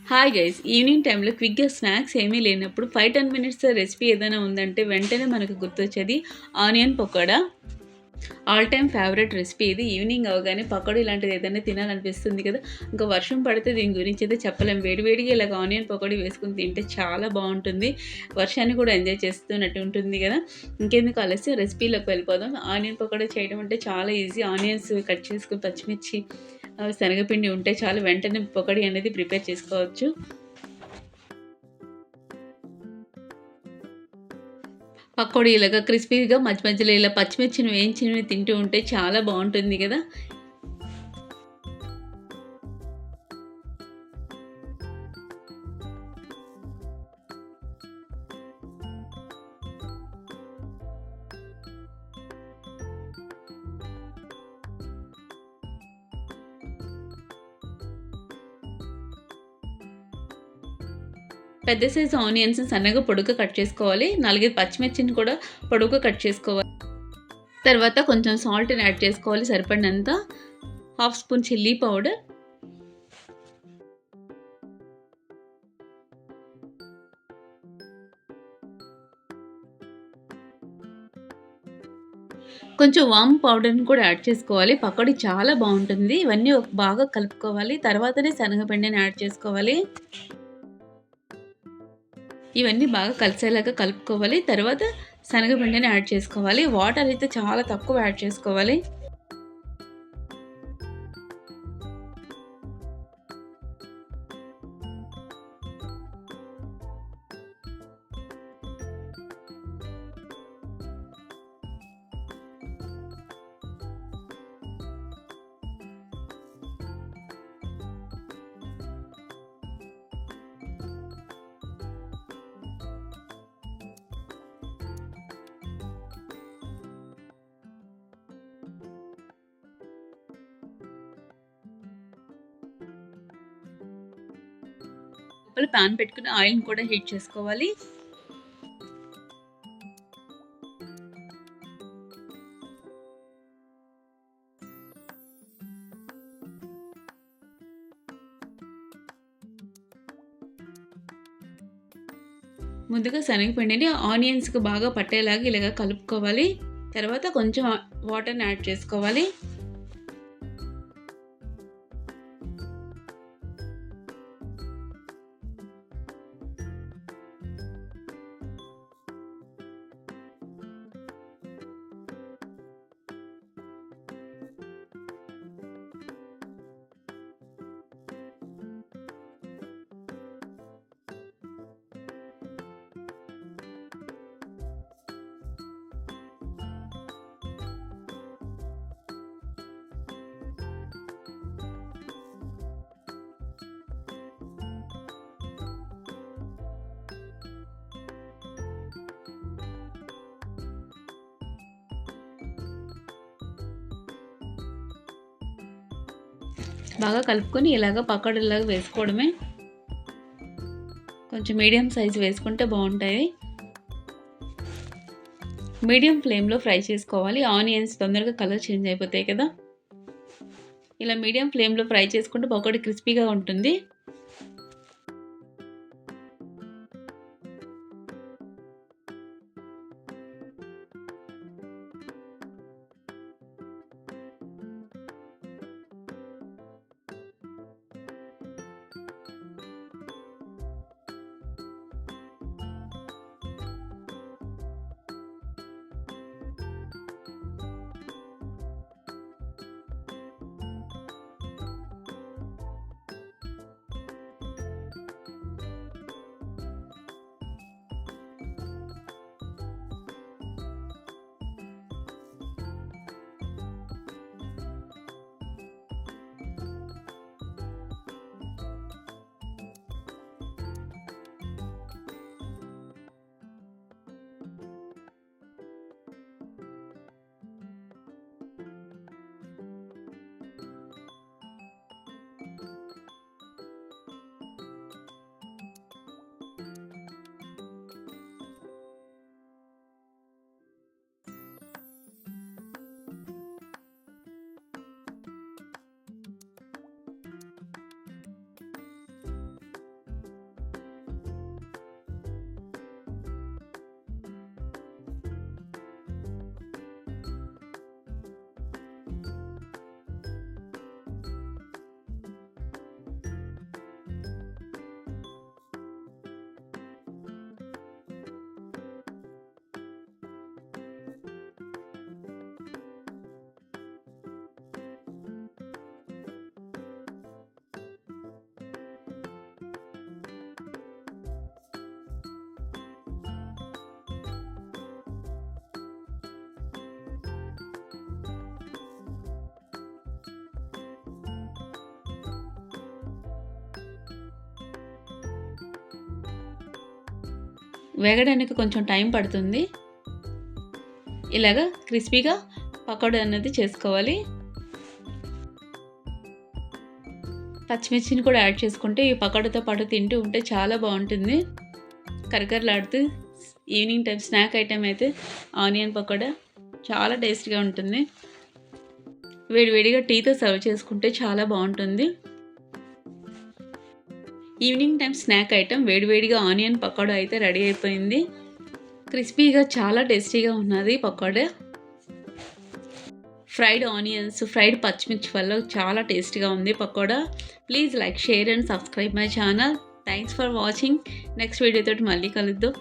Hi guys evening టైంలో క్విక్గా snacks ఏమీ లేనప్పుడు 5-10 మినిట్స్ రెసిపీ ఏదైనా ఉందంటే వెంటనే మనకు గుర్తొచ్చేది onion pakoda. All time favourite recipe ఇది. ఈవినింగ్ అవగానే పకోడీ ఇలాంటిది ఏదైనా తినాలనిపిస్తుంది కదా. ఇంకా వర్షం పడితే దీని గురించి అయితే చెప్పలేం. వేడివేడిగా ఇలాగ ఆనియన్ పకోడీ వేసుకుని తింటే చాలా బాగుంటుంది. వర్షాన్ని కూడా ఎంజాయ్ చేస్తున్నట్టు ఉంటుంది కదా. ఇంకెందుకు ఆలస్యం రెసిపీలోకి వెళ్ళిపోదాం. ఆనియన్ పకోడీ చేయడం అంటే చాలా ఈజీ. ఆనియన్స్ కట్ చేసుకుని పచ్చిమిర్చి శనగపిండి ఉంటే చాలు, వెంటనే పకోడీ అనేది ప్రిపేర్ చేసుకోవచ్చు. పకోడీ ఇలాగా క్రిస్పీగా మధ్య మధ్యలో ఇలా పచ్చిమిర్చిని వేయించినవి తింటూ ఉంటే చాలా బాగుంటుంది కదా. పెద్ద సైజు ఆనియన్స్ సన్నగా పొడుగ్గా కట్ చేసుకోవాలి. 4-5 పచ్చిమిర్చిని కూడా పొడుగ్గా కట్ చేసుకోవాలి. తర్వాత కొంచెం సాల్ట్‌ని యాడ్ చేసుకోవాలి సరిపడినంత. హాఫ్ స్పూన్ చిల్లీ పౌడర్, కొంచెం వామ్ పౌడర్‌ని కూడా యాడ్ చేసుకోవాలి. పకోడీ చాలా బాగుంటుంది. ఇవన్నీ బాగా కలుపుకోవాలి. తర్వాతనే శనగపిండిని యాడ్ చేసుకోవాలి. ఇవన్నీ బాగా కలిసేలాగా కలుపుకోవాలి. తర్వాత శనగపిండిని యాడ్ చేసుకోవాలి. వాటర్ అయితే చాలా తక్కువ యాడ్ చేసుకోవాలి. లోపల పాన్ పెట్టుకుని ఆయిల్‌ని కూడా హీట్ చేసుకోవాలి. ముందుగా శనగపిండిని ఆనియన్స్‌కి బాగా పట్టేలాగా ఇలాగ కలుపుకోవాలి. తర్వాత కొంచెం వాటర్‌ని యాడ్ చేసుకోవాలి. బాగా కలుపుకొని ఇలాగ పకోడీలాగా వేసుకోవడమే. కొంచెం మీడియం సైజ్ వేసుకుంటే బాగుంటాయి. మీడియం ఫ్లేమ్‌లో ఫ్రై చేసుకోవాలి. ఆనియన్స్ తొందరగా కలర్ చేంజ్ అయిపోతాయి కదా. ఇలా మీడియం ఫ్లేమ్‌లో ఫ్రై చేసుకుంటే పకోడీ క్రిస్పీగా ఉంటుంది. వేగడానికి కొంచెం టైం పడుతుంది. ఇలాగా క్రిస్పీగా పకోడా అనేది చేసుకోవాలి. పచ్చిమిర్చిని కూడా యాడ్ చేసుకుంటే ఈ పకోడాతో పాటు తింటూ ఉంటే చాలా బాగుంటుంది. కరకరలాడుతూ ఈవినింగ్ టైం స్నాక్ ఐటెం అయితే ఆనియన్ పకోడా చాలా టేస్ట్గా ఉంటుంది. వేడివేడిగా టీతో సర్వ్ చేసుకుంటే చాలా బాగుంటుంది. ఈవినింగ్ టైం స్నాక్ ఐటెం వేడివేడిగా ఆనియన్ పకోడా అయితే రెడీ అయిపోయింది. క్రిస్పీగా చాలా టేస్టీగా ఉన్నది పకోడా. ఫ్రైడ్ ఆనియన్స్, ఫ్రైడ్ పచ్చిమిర్చి వల్ల చాలా టేస్టీగా ఉంది pakoda. Please like, share and subscribe my channel. Thanks for watching. Next వీడియోతో మళ్ళీ కలుద్దాం.